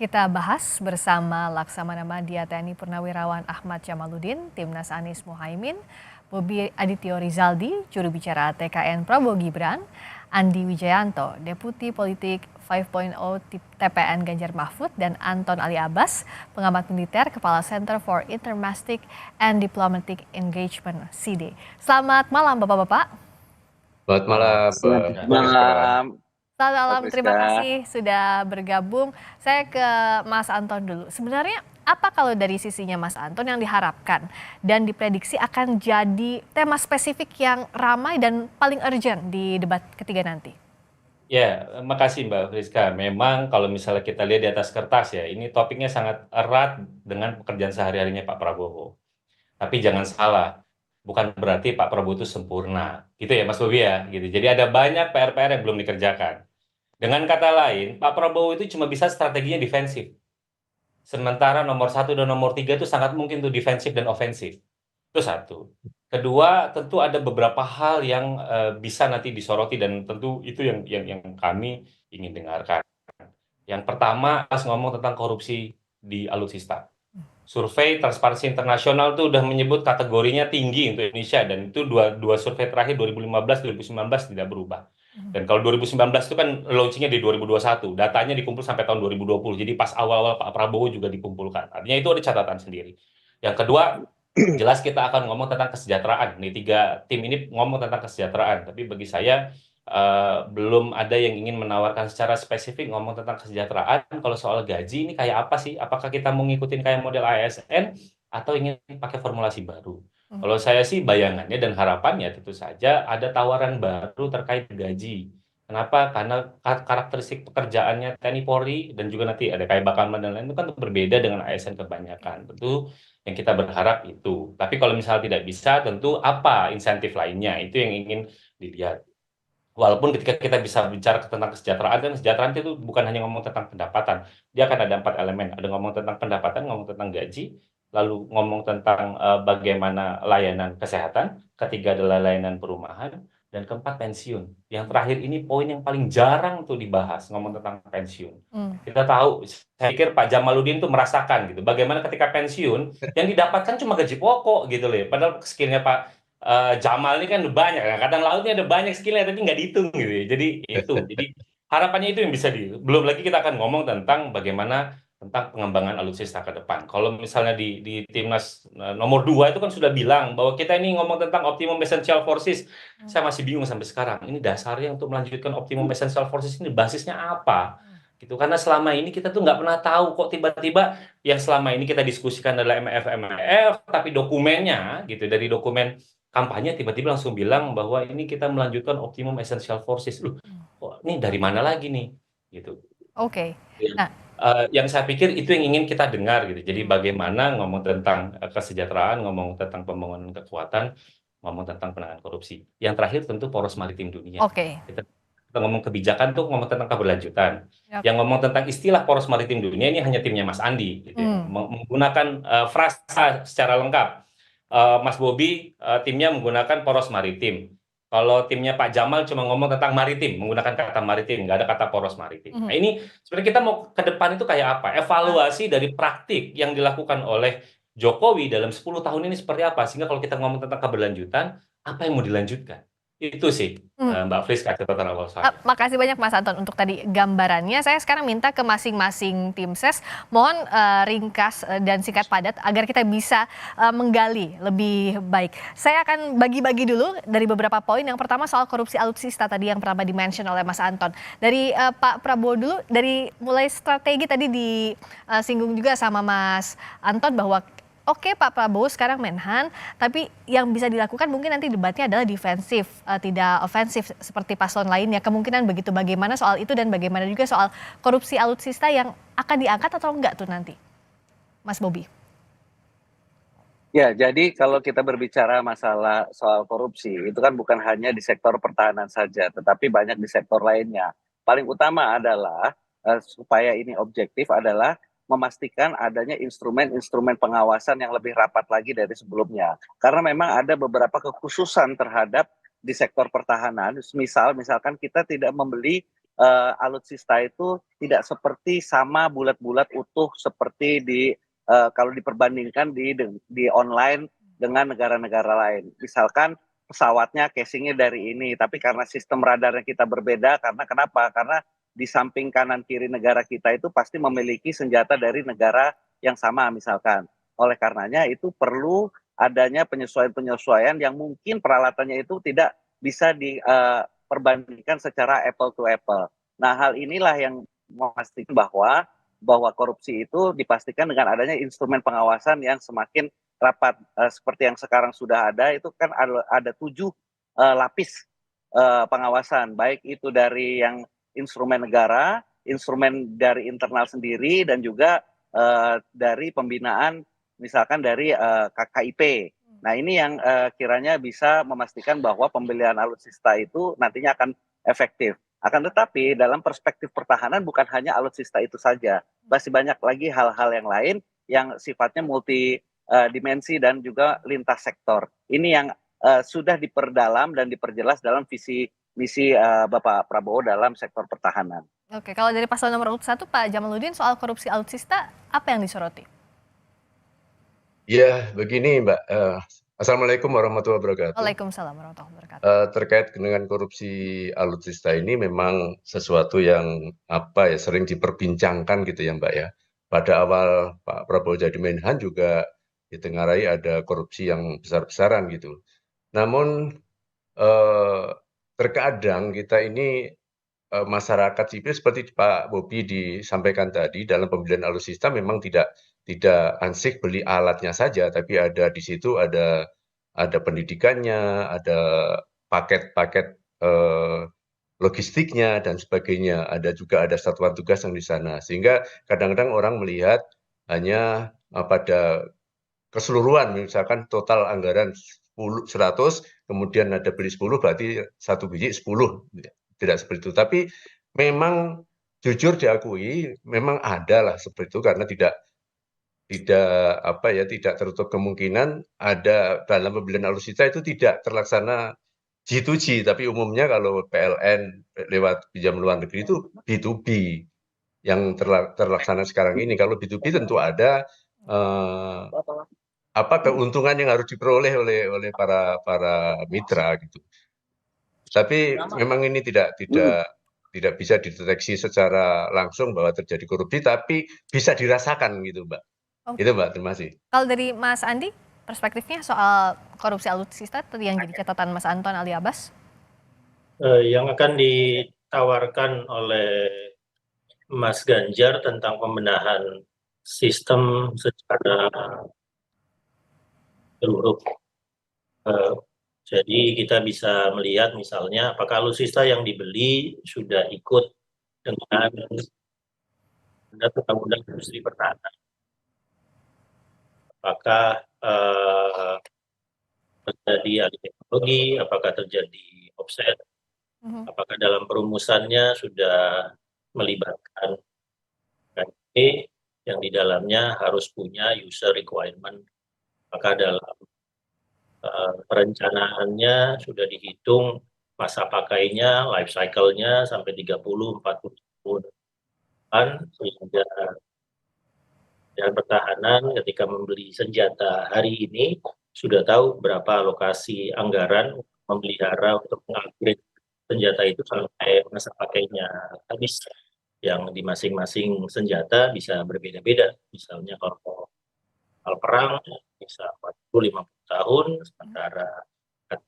Kita bahas bersama Laksamana Madya TNI Purnawirawan Ahmad Jamaluddin, Timnas Anies Mohaimin, Bobi Adityo Rizaldi, juru bicara TKN Prabowo Gibran, Andi Wijayanto, Deputi Politik 5.0 TPN Ganjar Mahfud, dan Anton Ali Abbas, pengamat militer, Kepala Center for Intermastic and Diplomatic Engagement (CIDE). Selamat malam Bapak-Bapak. Selamat malam, Selamat Mbak Friska. malam, Selamat Mbak malam, terima Friska. kasih sudah bergabung. Saya ke Mas Anton dulu. Sebenarnya apa kalau dari sisinya Mas Anton yang diharapkan dan diprediksi akan jadi tema spesifik yang ramai dan paling urgent di debat ketiga nanti? Ya, makasih Mbak Friska. Memang kalau misalnya kita lihat di atas kertas ya, ini topiknya sangat erat dengan pekerjaan sehari-harinya Pak Prabowo. Tapi jangan salah, bukan berarti Pak Prabowo itu sempurna. Gitu ya Mas Bobi ya, gitu. Jadi ada banyak PR-PR yang belum dikerjakan. Dengan kata lain, Pak Prabowo itu cuma bisa strateginya defensif. Sementara nomor 1 dan nomor 3 itu sangat mungkin tuh defensif dan ofensif. Itu satu. Kedua, tentu ada beberapa hal yang bisa nanti disoroti dan tentu itu yang kami ingin dengarkan. Yang pertama, pas ngomong tentang korupsi di alutsista. Survei Transparansi Internasional tuh udah menyebut kategorinya tinggi untuk Indonesia, dan itu dua survei terakhir 2015-2019 tidak berubah. Dan kalau 2019 itu kan launchingnya di 2021, datanya dikumpul sampai tahun 2020. Jadi pas awal-awal Pak Prabowo juga dikumpulkan. Artinya itu ada catatan sendiri. Yang kedua, jelas kita akan ngomong tentang kesejahteraan. Nih tiga tim ini ngomong tentang kesejahteraan, tapi bagi saya belum ada yang ingin menawarkan secara spesifik ngomong tentang kesejahteraan. Kalau soal gaji ini kayak apa sih? Apakah kita mau ngikutin kayak model ASN atau ingin pakai formulasi baru? Kalau saya sih bayangannya dan harapannya tentu saja ada tawaran baru terkait gaji. Kenapa? Karena karakteristik pekerjaannya TNI Polri dan juga nanti ada kayak Bakamla dan lain itu kan berbeda dengan ASN kebanyakan. Tentu yang kita berharap itu. Tapi kalau misalnya tidak bisa, tentu apa insentif lainnya? Itu yang ingin dilihat. Walaupun ketika kita bisa bicara tentang kesejahteraan, dan kesejahteraan itu bukan hanya ngomong tentang pendapatan, dia akan ada 4 elemen. Ada ngomong tentang pendapatan, ngomong tentang gaji, lalu ngomong tentang bagaimana layanan kesehatan, ketiga adalah layanan perumahan, dan keempat pensiun. Yang terakhir ini poin yang paling jarang tuh dibahas, ngomong tentang pensiun. Kita tahu, saya pikir Pak Jamaluddin tuh merasakan gitu, bagaimana ketika pensiun yang didapatkan cuma gaji pokok gitu loh. Padahal skillnya Pak Jamal ini kan banyak, nah, angkatan lautnya ada banyak skillnya tapi nggak dihitung gitu ya. Jadi harapannya itu yang bisa belum lagi kita akan ngomong tentang bagaimana tentang pengembangan alutsista ke depan. Kalau misalnya di timnas nomor 2 itu kan sudah bilang bahwa kita ini ngomong tentang optimum essential forces. Saya masih bingung sampai sekarang. Ini dasarnya untuk melanjutkan optimum essential forces ini basisnya apa? Gitu. Karena selama ini kita tuh nggak pernah tahu kok tiba-tiba yang selama ini kita diskusikan adalah MF, tapi dokumennya gitu dari dokumen kampanye tiba-tiba langsung bilang bahwa ini kita melanjutkan optimum essential forces. Loh, kok ini dari mana lagi nih? Gitu. Oke. Ya. Nah, Yang saya pikir itu yang ingin kita dengar gitu. Jadi bagaimana ngomong tentang kesejahteraan, ngomong tentang pembangunan kekuatan, ngomong tentang penanganan korupsi. Yang terakhir tentu poros maritim dunia. oke. Kita ngomong kebijakan tuh ngomong tentang keberlanjutan. Yap. Yang ngomong tentang istilah poros maritim dunia ini hanya timnya Mas Andi, gitu ya. Menggunakan frasa secara lengkap. Mas Bobi timnya menggunakan poros maritim. Kalau timnya Pak Jamal cuma ngomong tentang maritim, menggunakan kata maritim, nggak ada kata poros maritim. Nah ini sebenarnya kita mau ke depan itu kayak apa? Evaluasi dari praktik yang dilakukan oleh Jokowi dalam 10 tahun ini seperti apa? Sehingga kalau kita ngomong tentang keberlanjutan, apa yang mau dilanjutkan? Itu sih Mbak Friska catatan awal saya. Makasih banyak Mas Anton untuk tadi gambarannya. Saya sekarang minta ke masing-masing tim ses, mohon ringkas dan singkat padat agar kita bisa menggali lebih baik. Saya akan bagi-bagi dulu dari beberapa poin. Yang pertama soal korupsi alutsista tadi yang pernah di-mention oleh Mas Anton. Dari Pak Prabowo dulu, dari mulai strategi tadi disinggung juga sama Mas Anton bahwa oke, Pak Prabowo sekarang Menhan, tapi yang bisa dilakukan mungkin nanti debatnya adalah defensif, tidak ofensif seperti paslon lainnya. Kemungkinan begitu. Bagaimana soal itu dan bagaimana juga soal korupsi alutsista yang akan diangkat atau enggak tuh nanti, Mas Bobi? Ya, jadi kalau kita berbicara masalah soal korupsi, itu kan bukan hanya di sektor pertahanan saja, tetapi banyak di sektor lainnya. Paling utama adalah supaya ini objektif adalah memastikan adanya instrumen-instrumen pengawasan yang lebih rapat lagi dari sebelumnya. Karena memang ada beberapa kekhususan terhadap di sektor pertahanan. Misalkan kita tidak membeli alutsista itu tidak seperti sama bulat-bulat utuh seperti kalau diperbandingkan di online dengan negara-negara lain. Misalkan pesawatnya casingnya dari ini, tapi karena sistem radarnya kita berbeda, karena kenapa? Karena di samping kanan kiri negara kita itu pasti memiliki senjata dari negara yang sama misalkan. Oleh karenanya itu perlu adanya penyesuaian-penyesuaian yang mungkin peralatannya itu tidak bisa diperbandingkan secara apple to apple. Nah, hal inilah yang memastikan bahwa korupsi itu dipastikan dengan adanya instrumen pengawasan yang semakin rapat. Seperti yang sekarang sudah ada, itu kan ada 7 lapis pengawasan, baik itu dari yang instrumen negara, instrumen dari internal sendiri, dan juga dari pembinaan misalkan dari KKIP. Nah, ini yang kiranya bisa memastikan bahwa pembelian alutsista itu nantinya akan efektif. Akan tetapi dalam perspektif pertahanan bukan hanya alutsista itu saja, masih banyak lagi hal-hal yang lain yang sifatnya multi dimensi dan juga lintas sektor. Ini yang sudah diperdalam dan diperjelas dalam visi misi Bapak Prabowo dalam sektor pertahanan. Oke, kalau dari paslon nomor urut 1 Pak Jamaluddin soal korupsi alutsista apa yang disoroti? Ya, begini Mbak. Assalamualaikum warahmatullahi wabarakatuh. Waalaikumsalam warahmatullahi wabarakatuh. Terkait dengan korupsi alutsista ini memang sesuatu yang sering diperbincangkan gitu ya Mbak ya. Pada awal Pak Prabowo jadi Menhan juga ditengarai ada korupsi yang besar-besaran gitu. Namun terkadang kita ini masyarakat sipil seperti Pak Bobi disampaikan tadi dalam pembelian alutsista memang tidak ansik beli alatnya saja, tapi di situ ada pendidikannya, ada paket-paket logistiknya dan sebagainya. Juga ada satuan tugas yang di sana. Sehingga kadang-kadang orang melihat hanya pada keseluruhan, misalkan total anggaran 100, kemudian ada beli 10, berarti satu biji 10. Tidak seperti itu. Tapi memang jujur diakui, memang ada lah seperti itu, karena tidak tertutup kemungkinan ada dalam pembelian alutsista itu tidak terlaksana G2G, tapi umumnya kalau PLN lewat pinjam luar negeri itu B2B yang terlaksana sekarang ini. Kalau B2B tentu ada keuntungan yang harus diperoleh oleh para mitra gitu. Tapi memang ini tidak bisa dideteksi secara langsung bahwa terjadi korupsi, tapi bisa dirasakan gitu Mbak. Itu Mbak, terima kasih. Kalau dari Mas Andi, perspektifnya soal korupsi alutsista tadi yang jadi catatan Mas Anton Ali Abbas? Yang akan ditawarkan oleh Mas Ganjar tentang pembenahan sistem secara seluruh. Jadi kita bisa melihat misalnya apakah alutsista yang dibeli sudah ikut dengan undang-undang industri pertahanan. Apakah terjadi alih teknologi, apakah terjadi offset, apakah dalam perumusannya sudah melibatkan KIP yang di dalamnya harus punya user requirement, apakah dalam perencanaannya sudah dihitung masa pakainya, life cycle-nya sampai 30-40 tahun, sehingga dan pertahanan ketika membeli senjata hari ini sudah tahu berapa alokasi anggaran memelihara untuk mengupgrade senjata itu sampai masa pakainya habis. Yang di masing-masing senjata bisa berbeda-beda. Misalnya kalau perang bisa 40-50 tahun, sementara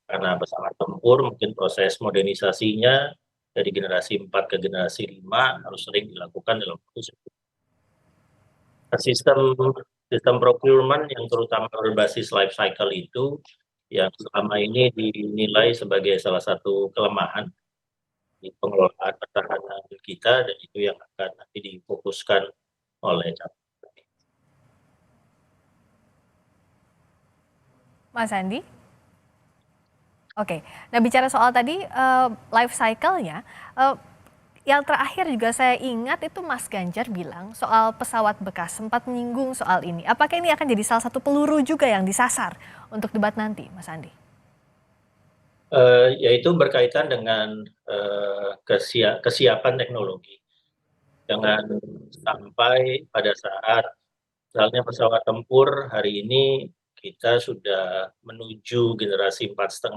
karena pesawat tempur mungkin proses modernisasinya dari generasi 4 ke generasi 5 harus sering dilakukan dalam waktu 10. Sistem procurement yang terutama berbasis life cycle itu yang selama ini dinilai sebagai salah satu kelemahan di pengelolaan pertahanan kita, dan itu yang akan nanti difokuskan oleh Mas Andi? Oke, nah bicara soal tadi life cycle-nya, yang terakhir juga saya ingat itu Mas Ganjar bilang soal pesawat bekas, sempat menyinggung soal ini. Apakah ini akan jadi salah satu peluru juga yang disasar untuk debat nanti, Mas Andi? Yaitu berkaitan dengan kesiapan teknologi. Jangan sampai pada saat misalnya pesawat tempur hari ini kita sudah menuju generasi 4,5,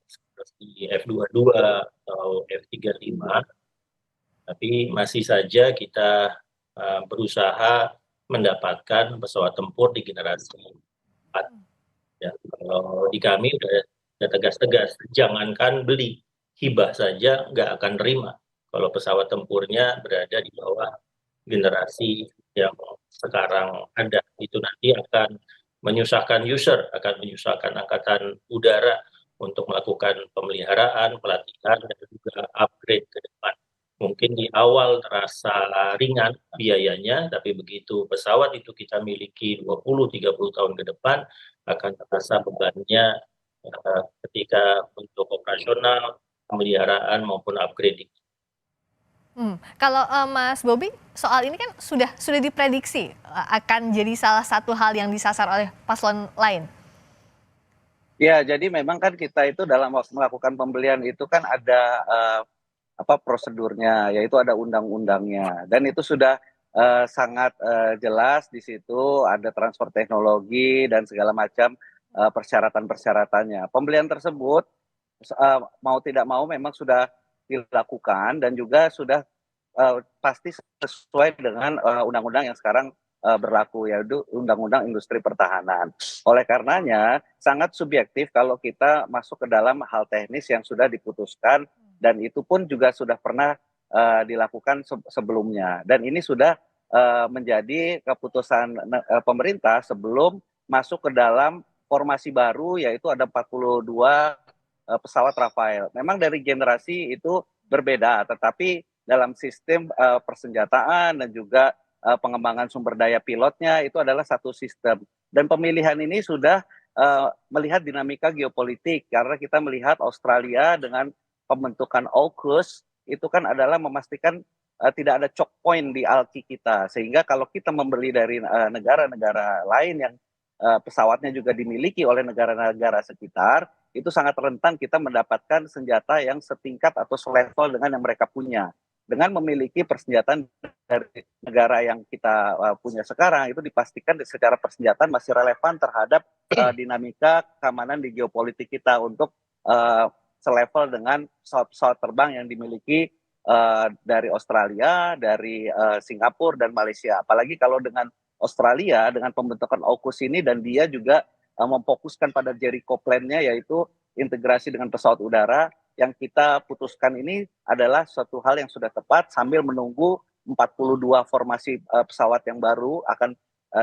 seperti F-22 atau F-35, tapi masih saja kita berusaha mendapatkan pesawat tempur di generasi 4. Ya, kalau di kami udah tegas-tegas, jangankan beli, hibah saja nggak akan terima kalau pesawat tempurnya berada di bawah generasi yang sekarang ada. Itu nanti akan menyusahkan user, akan menyusahkan angkatan udara untuk melakukan pemeliharaan, pelatihan, dan juga upgrade ke depan. Mungkin di awal terasa ringan biayanya, tapi begitu pesawat itu kita miliki 20-30 tahun ke depan, akan terasa bebannya ketika untuk operasional, pemeliharaan maupun upgrading. Kalau Mas Bobi, soal ini kan sudah diprediksi akan jadi salah satu hal yang disasar oleh paslon lain. Ya, jadi memang kan kita itu dalam melakukan pembelian itu kan ada prosedurnya, yaitu ada undang-undangnya, dan itu sudah sangat jelas di situ ada transfer teknologi dan segala macam persyaratan-persyaratannya. Pembelian tersebut mau tidak mau memang sudah dilakukan dan juga sudah pasti sesuai dengan undang-undang yang sekarang berlaku, yaitu Undang-Undang Industri Pertahanan. Oleh karenanya sangat subjektif kalau kita masuk ke dalam hal teknis yang sudah diputuskan, dan itu pun juga sudah pernah dilakukan sebelumnya, dan ini sudah menjadi keputusan pemerintah sebelum masuk ke dalam formasi baru, yaitu ada 42 pesawat Rafael. Memang dari generasi itu berbeda, tetapi dalam sistem persenjataan dan juga pengembangan sumber daya pilotnya itu adalah satu sistem. Dan pemilihan ini sudah melihat dinamika geopolitik, karena kita melihat Australia dengan pembentukan AUKUS itu kan adalah memastikan tidak ada choke point di alki kita, sehingga kalau kita membeli dari negara-negara lain yang pesawatnya juga dimiliki oleh negara-negara sekitar, itu sangat rentan kita mendapatkan senjata yang setingkat atau selevel dengan yang mereka punya. Dengan memiliki persenjataan dari negara yang kita punya sekarang, itu dipastikan secara persenjataan masih relevan terhadap dinamika keamanan di geopolitik kita untuk selevel dengan pesawat-pesawat terbang yang dimiliki dari Australia, dari Singapura dan Malaysia. Apalagi kalau dengan Australia dengan pembentukan AUKUS ini, dan dia juga memfokuskan pada Jericho Plan-nya, yaitu integrasi dengan pesawat udara. Yang kita putuskan ini adalah suatu hal yang sudah tepat sambil menunggu 42 formasi pesawat yang baru akan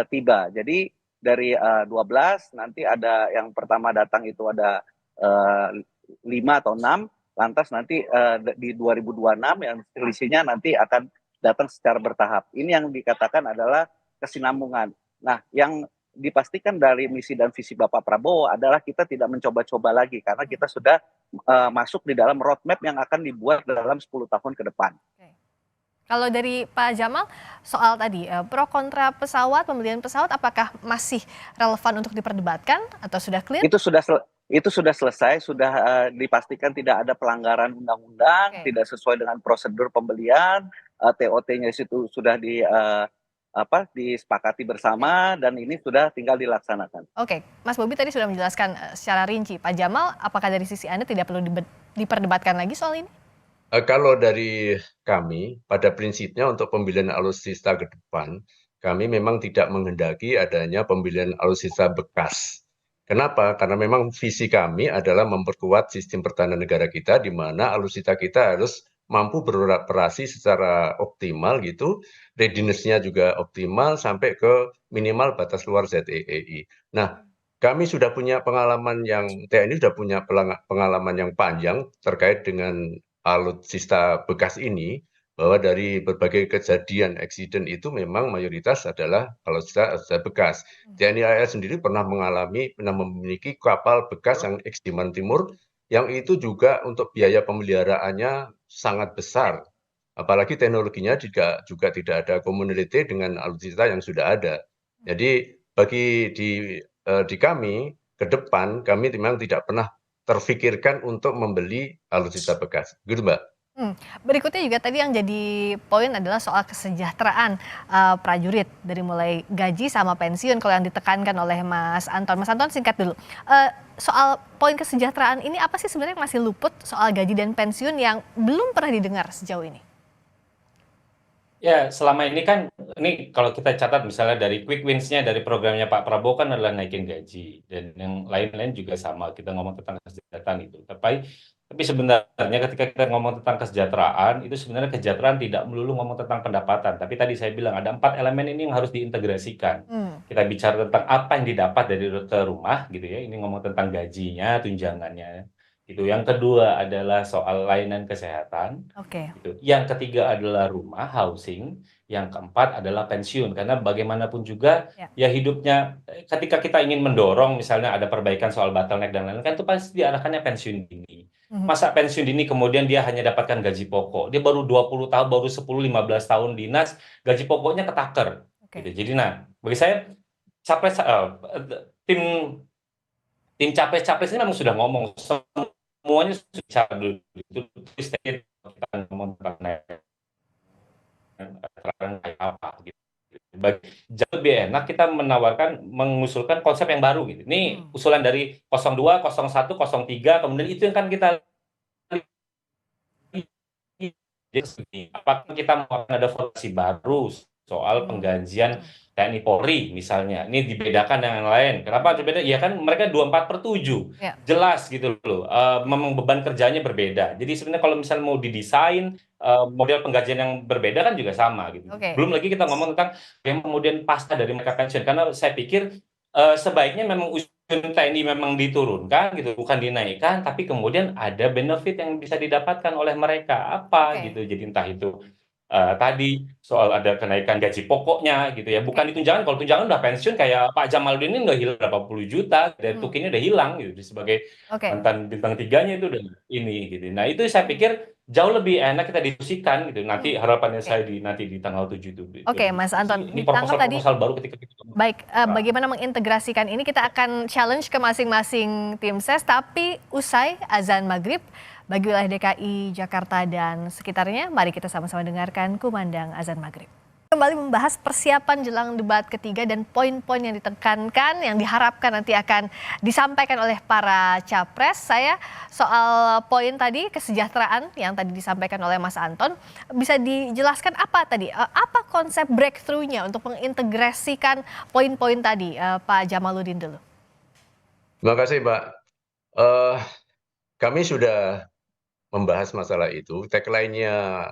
tiba. Jadi dari 12 nanti ada yang pertama datang itu ada 5 atau 6, lantas nanti di 2026 yang selisihnya nanti akan datang secara bertahap. Ini yang dikatakan adalah kesinambungan. Nah, yang dipastikan dari misi dan visi Bapak Prabowo adalah kita tidak mencoba-coba lagi, karena kita sudah masuk di dalam roadmap yang akan dibuat dalam 10 tahun ke depan. Kalau dari Pak Jamal, soal tadi pro kontra pesawat, pembelian pesawat, apakah masih relevan untuk diperdebatkan atau sudah clear? Itu sudah selesai, sudah dipastikan tidak ada pelanggaran undang-undang, tidak sesuai dengan prosedur pembelian, TOT-nya itu sudah disepakati bersama, dan ini sudah tinggal dilaksanakan. Oke, Mas Bobi tadi sudah menjelaskan secara rinci. Pak Jamal, apakah dari sisi Anda tidak perlu diperdebatkan lagi soal ini? Kalau dari kami, pada prinsipnya untuk pembelian alutsista ke depan, kami memang tidak menghendaki adanya pembelian alutsista bekas. Kenapa? Karena memang visi kami adalah memperkuat sistem pertahanan negara kita, di mana alutsista kita harus mampu beroperasi secara optimal gitu, readiness-nya juga optimal sampai ke minimal batas luar ZEEI. Nah, kami sudah punya pengalaman TNI sudah punya pengalaman yang panjang terkait dengan alutsista bekas ini, bahwa dari berbagai kejadian eksiden itu memang mayoritas adalah alutsista bekas. TNI AL sendiri pernah memiliki kapal bekas yang Ekstiman Timur, yang itu juga untuk biaya pemeliharaannya sangat besar. Apalagi teknologinya juga tidak ada commonality dengan alutsista yang sudah ada. Jadi bagi di kami ke depan, kami memang tidak pernah terfikirkan untuk membeli alutsista bekas. Gitu, Mbak. Berikutnya juga tadi yang jadi poin adalah soal kesejahteraan prajurit dari mulai gaji sama pensiun kalau yang ditekankan oleh Mas Anton. Mas Anton singkat dulu. Soal poin kesejahteraan ini apa sih sebenarnya yang masih luput soal gaji dan pensiun yang belum pernah didengar sejauh ini? Ya, selama ini kan, ini kalau kita catat misalnya dari quick wins-nya dari programnya Pak Prabowo kan adalah naikin gaji, dan yang lain-lain juga sama, kita ngomong tentang kesejahteraan itu. Tapi sebenarnya ketika kita ngomong tentang kesejahteraan, itu sebenarnya kesejahteraan tidak melulu ngomong tentang pendapatan, tapi tadi saya bilang ada 4 elemen ini yang harus diintegrasikan. Kita bicara tentang apa yang didapat dari rute rumah gitu ya, ini ngomong tentang gajinya, tunjangannya. Itu. Yang kedua adalah soal layanan kesehatan. Oke. Gitu. Yang ketiga adalah rumah, housing. Yang keempat adalah pensiun. Karena bagaimanapun juga ya hidupnya, ketika kita ingin mendorong misalnya ada perbaikan soal bottleneck dan lain-lain, kan itu pasti diarahkannya pensiun dini. Masa pensiun dini kemudian dia hanya dapatkan gaji pokok. Dia baru 20 tahun, baru 10-15 tahun dinas, gaji pokoknya ketaker. Gitu. Jadi bagi saya capres tim capres-capres ini memang sudah ngomong semuanya sudah bicara dulu itu state kita ngomong tentang kayak apa gitu. Jauh lebih enak kita mengusulkan konsep yang baru gitu. Ini usulan dari 02, 01, 03, kemudian itu yang kan kita apakah kita mau ada formasi baru soal penggantian TNI Polri misalnya, ini dibedakan dengan lain. Kenapa berbeda? Ya kan mereka 24/7, jelas gitu loh. Memang beban kerjanya berbeda. Jadi sebenarnya kalau misalnya mau didesain model penggajian yang berbeda kan juga sama gitu. Belum lagi kita ngomong tentang yang kemudian pasca dari mereka pensiun. Karena saya pikir sebaiknya memang usia TNI memang diturunkan gitu, bukan dinaikkan, tapi kemudian ada benefit yang bisa didapatkan oleh mereka apa gitu. Jadi entah itu tadi soal ada kenaikan gaji pokoknya gitu ya, bukan ditunjangan. Kalau tunjangan udah pensiun kayak Pak Jamaludin ini udah hilang berapa puluh juta dari tukinnya udah hilang gitu sebagai mantan bintang 3-nya itu udah ini gitu. Nah itu saya pikir jauh lebih enak kita diskusikan gitu. Nanti harapannya saya nanti di tanggal 7 itu. Oke, Mas Anton, Ini ditangkap tadi. proposal baru ketika kita Baik, bagaimana mengintegrasikan ini kita akan challenge ke masing-masing tim ses, tapi usai azan maghrib bagi wilayah DKI, Jakarta, dan sekitarnya, mari kita sama-sama dengarkan kumandang azan maghrib. Kembali membahas persiapan jelang debat ketiga dan poin-poin yang ditekankan, yang diharapkan nanti akan disampaikan oleh para capres. Saya soal poin tadi, kesejahteraan yang tadi disampaikan oleh Mas Anton, bisa dijelaskan apa tadi? Apa konsep breakthrough-nya untuk mengintegrasikan poin-poin tadi, Pak Jamaludin dulu? Terima kasih, Mbak. Kami sudah membahas masalah itu. Tagline-nya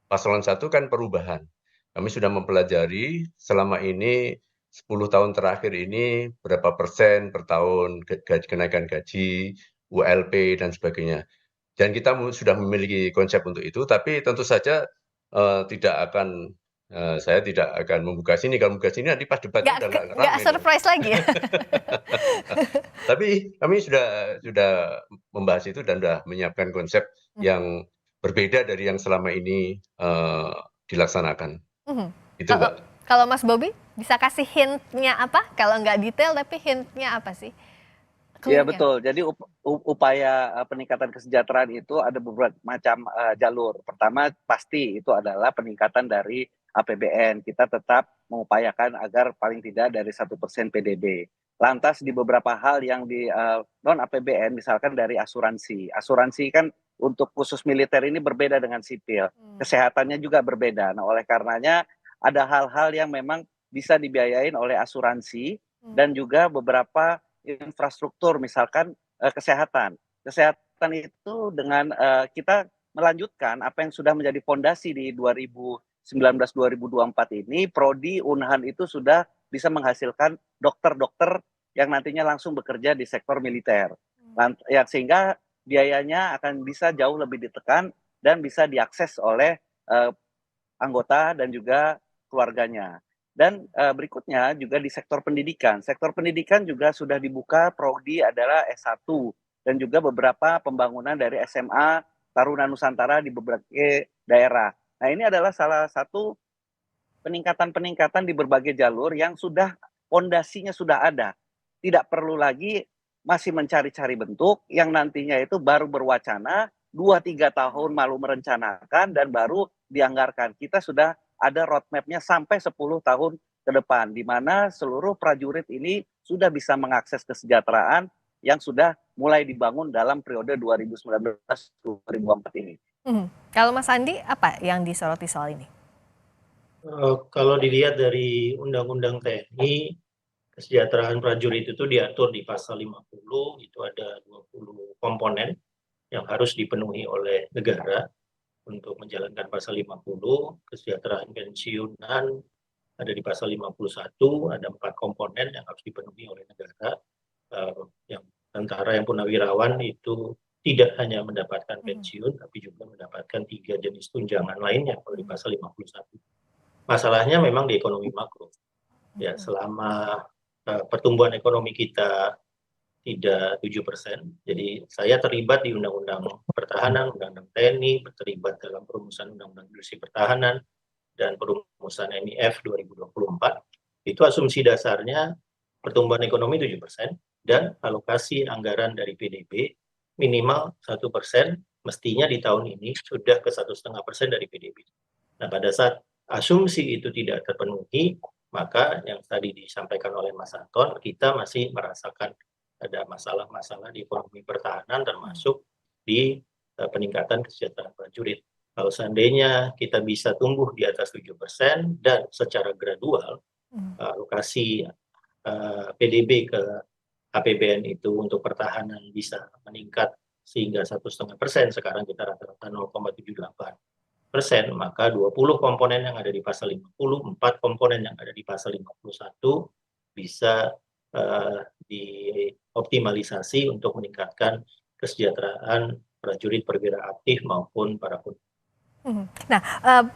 Paslon 1 kan perubahan. Kami sudah mempelajari selama ini 10 tahun terakhir ini berapa persen per tahun kenaikan gaji, ULP dan sebagainya. Dan kita sudah memiliki konsep untuk itu, tapi tentu saja saya tidak akan membuka sini. Kalau membuka sini nanti pas debatnya udah nggak ramai. Nggak surprise lagi ya. Tapi kami sudah membahas itu dan sudah menyiapkan konsep yang berbeda dari yang selama ini dilaksanakan. Itu, Mbak. Kalau Mas Bobi bisa kasih hint-nya apa? Kalau nggak detail tapi hint-nya apa sih? Iya betul. Jadi upaya peningkatan kesejahteraan itu ada beberapa macam jalur. Pertama pasti itu adalah peningkatan dari APBN. Kita tetap mengupayakan agar paling tidak dari 1% PDB. Lantas di beberapa hal yang di non APBN, misalkan dari asuransi. Asuransi kan untuk khusus militer ini berbeda dengan sipil. Kesehatannya juga berbeda. Nah oleh karenanya ada hal-hal yang memang bisa dibiayain oleh asuransi dan juga beberapa infrastruktur, misalkan kesehatan. Kesehatan itu dengan kita melanjutkan apa yang sudah menjadi fondasi di 2019-2024 ini, Prodi Unhan itu sudah bisa menghasilkan dokter-dokter yang nantinya langsung bekerja di sektor militer. Sehingga biayanya akan bisa jauh lebih ditekan dan bisa diakses oleh anggota dan juga keluarganya. Dan berikutnya juga di sektor pendidikan. Sektor pendidikan juga sudah dibuka, prodi adalah S1 dan juga beberapa pembangunan dari SMA Taruna Nusantara di beberapa daerah. Nah ini adalah salah satu peningkatan-peningkatan di berbagai jalur yang sudah fondasinya sudah ada. Tidak perlu lagi masih mencari-cari bentuk yang nantinya itu baru berwacana 2-3 tahun malu merencanakan dan baru dianggarkan. Kita sudah ada roadmap-nya sampai 10 tahun ke depan, di mana seluruh prajurit ini sudah bisa mengakses kesejahteraan yang sudah mulai dibangun dalam periode 2019-2024 ini. Kalau Mas Andi, apa yang disoroti soal ini? Kalau dilihat dari Undang-Undang TNI, kesejahteraan prajurit itu diatur di pasal 50, itu ada 20 komponen yang harus dipenuhi oleh negara untuk menjalankan pasal 50, kesejahteraan pensiunan ada di pasal 51, ada 4 komponen yang harus dipenuhi oleh negara. Yang tentara yang purnawirawan itu tidak hanya mendapatkan pensiun, tapi juga mendapatkan 3 jenis tunjangan lainnya kalau di pasal 51. Masalahnya memang di ekonomi makro. Ya, selama pertumbuhan ekonomi kita tidak 7%, jadi saya terlibat di Undang-Undang Pertahanan, Undang-Undang TNI, terlibat dalam perumusan Undang-Undang Industri Pertahanan, dan perumusan MIF 2024, itu asumsi dasarnya pertumbuhan ekonomi 7%, dan alokasi anggaran dari PDB minimal 1%, mestinya di tahun ini sudah ke 1,5% dari PDB. Nah, pada saat asumsi itu tidak terpenuhi, maka yang tadi disampaikan oleh Mas Anton, kita masih merasakan ada masalah-masalah di ekonomi pertahanan, termasuk di peningkatan kesejahteraan prajurit. Kalau seandainya kita bisa tumbuh di atas 7% dan secara gradual alokasi PDB ke APBN itu untuk pertahanan bisa meningkat sehingga 1,5%, sekarang kita rata-rata 0,78%, maka 20 komponen yang ada di pasal 50, 4 komponen yang ada di pasal 51 bisa dioptimalisasi untuk meningkatkan kesejahteraan prajurit perwira aktif maupun para purnawirawan. Nah,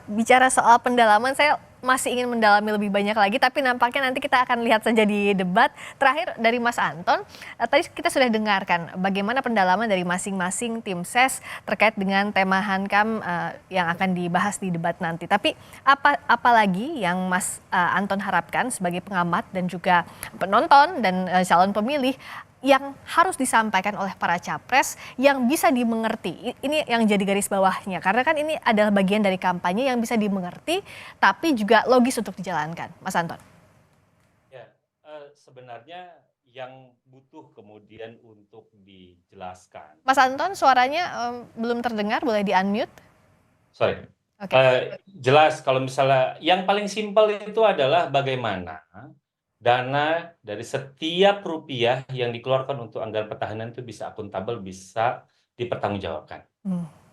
bicara soal pendalaman, saya masih ingin mendalami lebih banyak lagi, tapi nampaknya nanti kita akan lihat saja di debat. Terakhir dari Mas Anton, tadi kita sudah dengarkan bagaimana pendalaman dari masing-masing tim ses terkait dengan tema Hankam yang akan dibahas di debat nanti. Tapi apa lagi yang Mas Anton harapkan sebagai pengamat dan juga penonton dan calon pemilih yang harus disampaikan oleh para capres yang bisa dimengerti? Ini yang jadi garis bawahnya, karena kan ini adalah bagian dari kampanye yang bisa dimengerti tapi juga logis untuk dijalankan. Mas Anton. Ya, sebenarnya yang butuh kemudian untuk dijelaskan. Mas Anton, suaranya belum terdengar, boleh di-unmute? Sorry. Oke. Jelas kalau misalnya yang paling simpel itu adalah bagaimana dana dari setiap rupiah yang dikeluarkan untuk anggaran pertahanan itu bisa akuntabel, bisa dipertanggungjawabkan.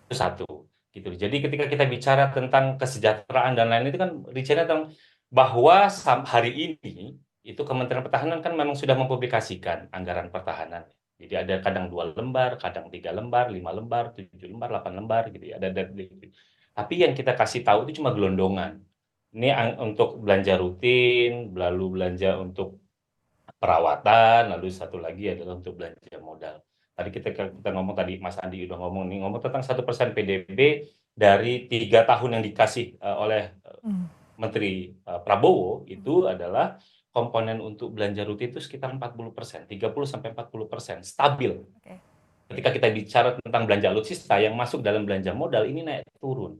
Itu satu. Gitu. Jadi ketika kita bicara tentang kesejahteraan dan lain itu kan bicara tentang bahwa hari ini itu Kementerian Pertahanan kan memang sudah mempublikasikan anggaran pertahanan. Jadi ada kadang 2 lembar, kadang 3 lembar, 5 lembar, 7 lembar, 8 lembar gitu ya. Tapi yang kita kasih tahu itu cuma gelondongan. Ini untuk belanja rutin, lalu belanja untuk perawatan, lalu satu lagi adalah untuk belanja modal. Tadi kita ngomong tadi, Mas Andi udah ngomong tentang 1% PDB dari 3 tahun yang dikasih oleh Menteri Prabowo itu adalah komponen untuk belanja rutin itu sekitar 40%, 30-40%, stabil. Ketika kita bicara tentang belanja alutsista yang masuk dalam belanja modal ini naik turun.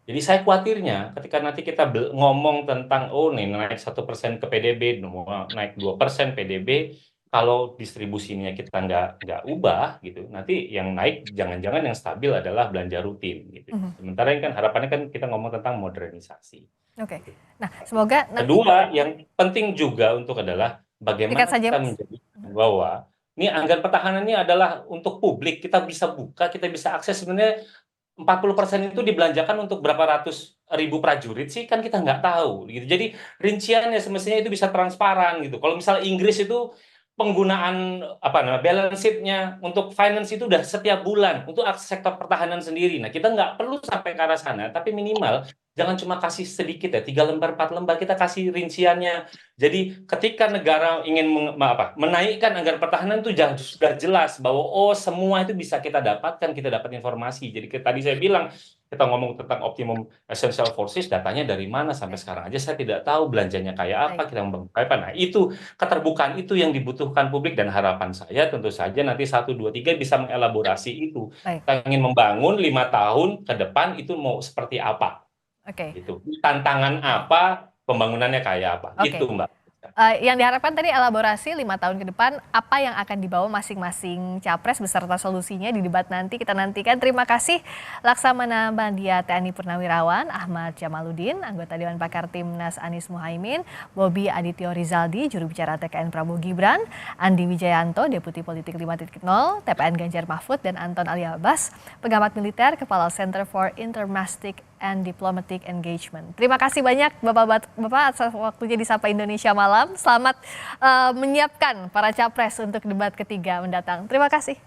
Jadi saya khawatirnya ketika nanti kita ngomong tentang nih naik 1% ke PDB, naik 2% PDB, kalau distribusinya kita nggak ubah gitu, nanti yang naik jangan-jangan yang stabil adalah belanja rutin gitu. Sementara ini kan harapannya kan kita ngomong tentang modernisasi. Oke. Nah, semoga kedua yang penting juga untuk adalah bagaimana kita menjadikan bahwa ini anggaran pertahanan ini adalah untuk publik, kita bisa buka, kita bisa akses. Sebenarnya 40% itu dibelanjakan untuk berapa ratus ribu prajurit sih kan kita nggak tahu gitu. Jadi rinciannya semestinya itu bisa transparan gitu. Kalau misalnya Inggris itu penggunaan balance sheet-nya untuk finance itu udah setiap bulan untuk sektor pertahanan sendiri. Nah, kita nggak perlu sampai ke arah sana, tapi minimal jangan cuma kasih sedikit ya, 3 lembar, 4 lembar, kita kasih rinciannya. Jadi ketika negara ingin menaikkan anggaran pertahanan itu sudah jelas bahwa semua itu bisa kita dapatkan, kita dapat informasi. Jadi tadi saya bilang kita ngomong tentang optimum essential forces, datanya dari mana sampai sekarang aja saya tidak tahu belanjanya kayak apa, Baik. kita membangun kayak apa. Nah, itu keterbukaan itu yang dibutuhkan publik dan harapan saya tentu saja nanti 1, 2, 3 bisa mengelaborasi itu. Baik. Kita ingin membangun 5 tahun ke depan itu mau seperti apa, Oke. gitu. Tantangan apa, pembangunannya kayak apa, Oke. itu Mbak. Yang diharapkan tadi elaborasi 5 tahun ke depan apa yang akan dibawa masing-masing capres beserta solusinya di debat nanti kita nantikan. Terima kasih Laksamana Bandia TNI Purnawirawan Ahmad Jamaluddin, anggota Dewan Pakar Timnas Anies Muhaimin, Bobi Adityo Rizaldi, juru bicara TKN Prabowo Gibran, Andi Wijayanto, Deputi Politik 5.0, TPN Ganjar Mahfud, dan Anton Ali Abbas, pengamat militer, Kepala Center for Intermastic and Diplomatic Engagement. Terima kasih banyak Bapak atas waktunya di Sapa Indonesia Malam. Selamat menyiapkan para capres untuk debat ketiga mendatang. Terima kasih.